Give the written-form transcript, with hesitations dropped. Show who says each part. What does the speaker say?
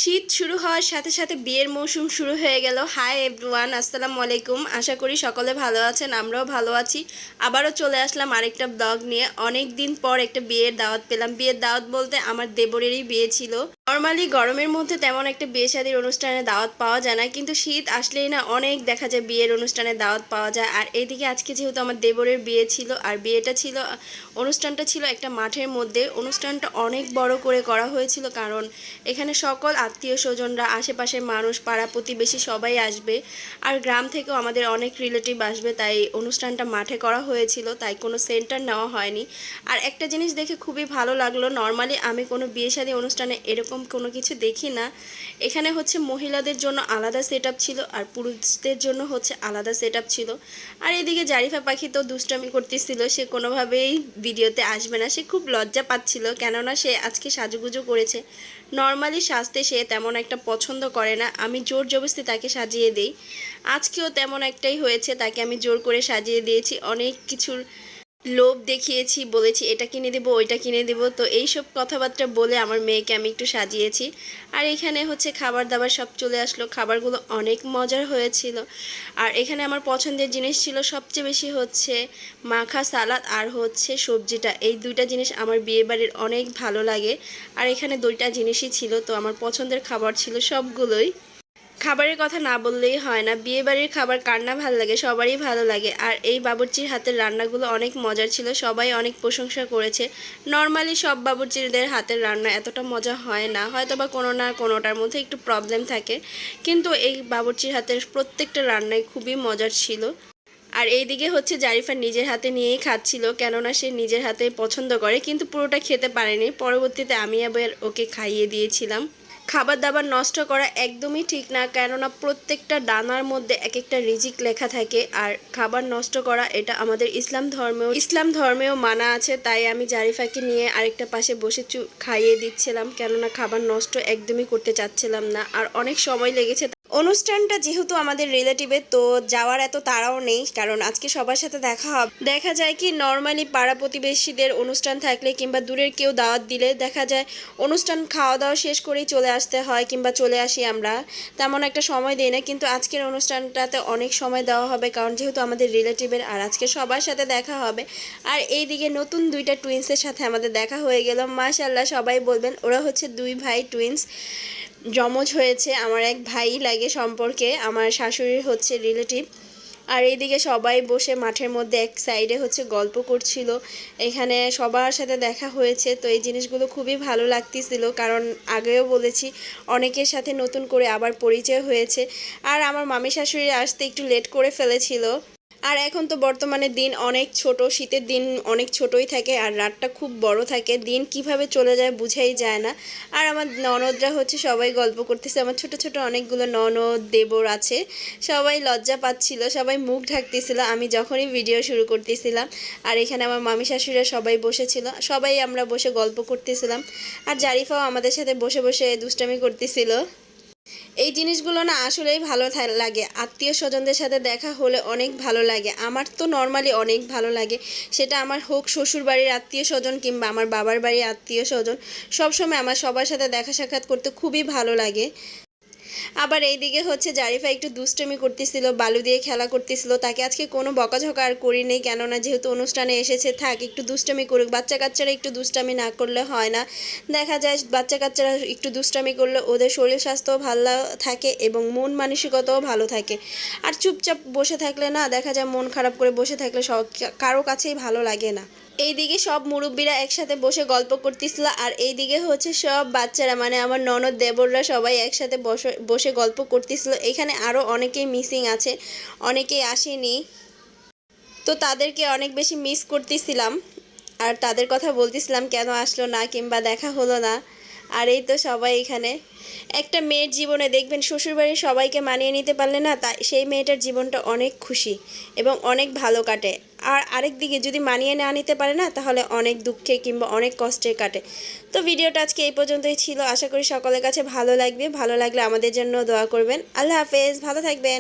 Speaker 1: শীত শুরু হওয়ার সাথে সাথে বিয়ের মৌসুম শুরু হয়ে গেল। হাই এভরিওয়ান, আসসালামু আলাইকুম। আশা করি সকলে ভালো আছেন, আমরাও ভালো আছি। আবারও চলে আসলাম আরেকটা ব্লগ নিয়ে। অনেক দিন পর একটা বিয়ের দাওয়াত পেলাম। বিয়ের দাওয়াত বলতে আমার দেবরেরই বিয়ে ছিল। নর্মালি গরমের মধ্যে তেমন একটা বিয়ে শাদীর অনুষ্ঠানে দাওয়াত পাওয়া যায় না, কিন্তু শীত আসলেই না অনেক দেখা যায় বিয়ের অনুষ্ঠানে দাওয়াত পাওয়া যায়। আর এইদিকে আজকে যেহেতু আমার দেবরের বিয়ে ছিল, আর বিয়েটা ছিল, অনুষ্ঠানটা ছিল একটা মাঠের মধ্যে। অনুষ্ঠানটা অনেক বড় করে করা হয়েছিল, কারণ এখানে সকল আত্মীয় স্বজনরা, আশেপাশের মানুষ, পাড়া প্রতিবেশী সবাই আসবে। আর গ্রাম থেকেও আমাদের অনেক রিলেটিভ আসবে, তাই অনুষ্ঠানটা মাঠে করা হয়েছিল, তাই কোনো সেন্টার নেওয়া হয়নি। আর একটা জিনিস দেখে খুবই ভালো লাগলো, নর্মালি আমি কোনো বিয়ে শাদী অনুষ্ঠানে এরকম কোনো কিছু দেখি না। এখানে হচ্ছে মহিলাদের জন্য আলাদা সেট ছিল, আর পুরুষদের জন্য হচ্ছে আলাদা সেট ছিল। আর এদিকে জারিফা পাখি তো দুষ্টামি করতেছিল, সে কোনোভাবেই ভিডিওতে আসবে না। সে খুব লজ্জা পাচ্ছিল, কেননা সে আজকে সাজুগুজু করেছে। নর্মালি সাজতে সে তেমন একটা পছন্দ করে না, আমি জোর জবরদস্তি তাকে সাজিয়ে দিই। আজকেও তেমন একটাই হয়েছে, তাকে আমি জোর করে সাজিয়ে দিয়েছি। অনেক কিছুর লোভ দেখিয়েছি, বলেছি এটা কিনে দেবো, ওইটা কিনে দেবো। তো এইসব কথাবার্তা বলে আমার মেয়েকে আমি একটু সাজিয়েছি। আর এখানে হচ্ছে খাবার দাবার সব চলে আসলো, খাবারগুলো অনেক মজার হয়েছিল। আর এখানে আমার পছন্দের জিনিস ছিল সবচেয়ে বেশি হচ্ছে মাখা সালাদ আর হচ্ছে সবজিটা। এই দুইটা জিনিস আমার বিয়েবাড়ির অনেক ভালো লাগে। আর এখানে দুইটা জিনিসই ছিল, তো আমার পছন্দের খাবার ছিল সবগুলোই। খাবারের কথা না বললেই হয় না, বিয়েবাড়ির খাবার কার না ভালো লাগে, সবারই ভালো লাগে। আর এই বাবুর্চির হাতের রান্নাগুলো অনেক মজার ছিল, সবাই অনেক প্রশংসা করেছে। নর্মালি সব বাবুর্চিদের হাতের রান্না এতটা মজা হয় না, হয়তো বা কোনো না কোনোটার মধ্যে একটু প্রবলেম থাকে, কিন্তু এই বাবুর্চির হাতের প্রত্যেকটা রান্নাই খুবই মজার ছিল। আর এইদিকে হচ্ছে জারিফা নিজের হাতে নিয়েই খাচ্ছিল, কেননা সে নিজের হাতে পছন্দ করে, কিন্তু পুরোটা খেতে পারেনি। পরবর্তীতে আমি আবার ওকে খাইয়ে দিয়েছিলাম। খাবার দাবার নষ্ট করা একদমই ঠিক না, কেননা প্রত্যেকটা দানার মধ্যে এক একটা রিজিক লেখা থাকে। আর খাবার নষ্ট করা এটা আমাদের ইসলাম ধর্মেও মানা আছে। তাই আমি জারিফাকে নিয়ে আরেকটা পাশে বসে খাইয়ে দিচ্ছিলাম, কেননা খাবার নষ্ট একদমই করতে চাচ্ছিলাম না। আর অনেক সময় লেগেছে। অনুষ্ঠানটা যেহেতু আমাদের রিলেটিভের, তো যাওয়ার এত তাড়াও নেই, কারণ আজকে সবার সাথে দেখা হবে। দেখা যায় কি, নর্মালি পাড়া প্রতিবেশীদের অনুষ্ঠান থাকলে কিংবা দূরের কেউ দাওয়াত দিলে দেখা যায় অনুষ্ঠান খাওয়া দাওয়া শেষ করেই চলে আসতে হয়, কিংবা চলে আসি আমরা, তেমন একটা সময় দিই না। কিন্তু আজকের অনুষ্ঠানটাতে অনেক সময় দেওয়া হবে, কারণ যেহেতু আমাদের রিলেটিভের, আর আজকে সবার সাথে দেখা হবে। আর এইদিকে নতুন দুইটা টুইন্সের সাথে আমাদের দেখা হয়ে গেল। মাশাআল্লাহ, সবাই বলবেন ওরা হচ্ছে দুই ভাই টুইন্স, যমজ হয়েছে। আমার এক ভাই লাগে সম্পর্কে, আমার শাশুড়ির হচ্ছে রিলেটিভ। আর এইদিকে সবাই বসে মাঠের মধ্যে এক সাইডে হচ্ছে গল্প করছিল। এখানে সবার সাথে দেখা হয়েছে, তো এই জিনিসগুলো খুবই ভালো লাগতেছিল, কারণ আগেও বলেছি অনেকের সাথে নতুন করে আবার পরিচয় হয়েছে। আর আমার মামি শাশুড়ি আসতে একটু লেট করে ফেলেছিল। আর এখন তো বর্তমানে দিন অনেক ছোট, শীতের দিন অনেক ছোটই থাকে, আর রাতটা খুব বড় থাকে, দিন কিভাবে চলে যায় বুঝাই যায় না। আর আমার ননদরা হচ্ছে সবাই গল্প করতেছে, আমার ছোট ছোট অনেকগুলো ননদ দেবর আছে। সবাই লজ্জা পাচ্ছিল, সবাই মুখ ঢাকতেছিল আমি যখনই ভিডিও শুরু করতেছিলাম। আর এখানে আমার মামি শাশুড়িরা সবাই বসেছিল, সবাই আমরা বসে গল্প করতেছিলাম। আর জারিফাও আমাদের সাথে বসে বসে দুষ্টামি করতেছিল। এই জিনিসগুলো না আসলেই ভালো লাগে, আত্মীয় স্বজনদের সাথে দেখা হলে অনেক ভালো লাগে। আমার তো নর্মালি অনেক ভালো লাগে, সেটা আমার হোক শ্বশুর বাড়ির আত্মীয় স্বজন কিংবা আমার বাবার বাড়ির আত্মীয় স্বজন, সবসময় আমার সবার সাথে দেখা সাক্ষাৎ করতে খুবই ভালো লাগে। আবার এইদিকে হচ্ছে জারিফা একটু দুষ্টুমি করতেছিল, বালু দিয়ে খেলা করতেছিল। তাকে আজকে কোনো বকাঝকা আর করি নেই, কেননা যেহেতু অনুষ্ঠানে এসেছে, থাক একটু দুষ্টামি করুক। বাচ্চা কাচ্চারা একটু দুষ্টামি না করলে হয় না। দেখা যায় বাচ্চা কাচ্চারা একটু দুষ্টামি করলে ওদের শরীর স্বাস্থ্যও ভালো থাকে এবং মন মানসিকতাও ভালো থাকে। আর চুপচাপ বসে থাকলে না, দেখা যায় মন খারাপ করে বসে থাকলে কারো কাছেই ভালো লাগে না। এইদিকে সব মুরব্বীরা একসাথে বসে গল্প করতেছিল, আর এইদিকে হচ্ছে সব বাচ্চারা, মানে আমার ননদ দেবররা সবাই একসাথে বসে বসে গল্প করতেছিল। এখানে আরও অনেকেই মিসিং আছে, অনেকেই আসেনি, তো তাদেরকে অনেক বেশি মিস করতেছিলাম। আর তাদের কথা বলতেছিলাম কেন আসলো না কিংবা দেখা হলো না। আর এই তো সবাই এখানে। একটা মেয়ের জীবনে দেখবেন শ্বশুরবাড়ির সবাইকে মানিয়ে নিতে পারলে না, তাই সেই মেয়েটার জীবনটা অনেক খুশি এবং অনেক ভালো কাটে। আর আরেক দিকে যদি মানিয়ে না নিতে পারে না, তাহলে অনেক দুঃখে কিংবা অনেক কষ্টে কাটে। তো ভিডিওটা আজকে এই পর্যন্তই ছিল, আশা করি সকলের কাছে ভালো লাগবে। ভালো লাগলে আমাদের জন্য দোয়া করবেন। আল্লাহ হাফেজ, ভালো থাকবেন।